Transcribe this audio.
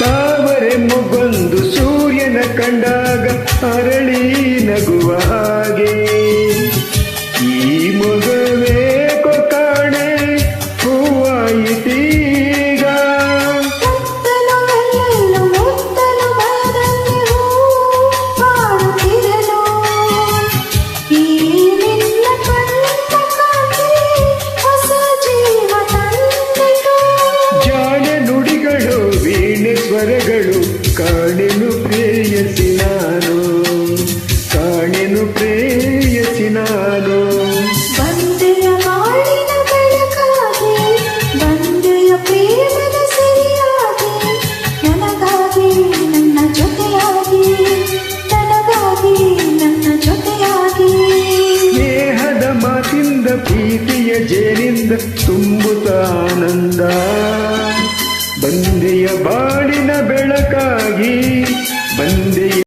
ತಾವರೆ ಮೊಗೊಂದು ಸೂರ್ಯನ ಕಂಡಾಗ ಅರಳಿ ನಗುವ ಹಾಗೆ ಈ ಮೊಗವೇಕೋ ಕಾಣೆ ಹೂವಾಯಿತೀಗ. ಜಾಣ ನುಡಿಗಳು ವೀಣೆ ಸ್ವರಗಳು ಕಾಣೆನು ಪ್ರೇಯಸಿ ನಾನು, ಕಾಣೆನು ಪ್ರೇಯಸಿ ನಾನು. ಬಂದೆಯ ಬಾಳಿನ ಬೆಳಕಾಗಿ, ಬಂದೆಯ ಪ್ರೇಮದ ಸರಿಯಾಗಿ, ನನಗಾಗಿ ನನ್ನ ಜೊತೆಯಾಗಿ, ನನಗಾಗಿ ನನ್ನ ಜೊತೆಯಾಗಿ. ಸ್ನೇಹದ ಮಾತಿಂದ ಪ್ರೀತಿಯ ಜೇನಿಂದ ತುಂಬುತ್ತ ಆನಂದ. ಬಂದೆಯ ಬಾಳಿನ ಬೆಳಕಾಗಿ, ಬಂದೆಯ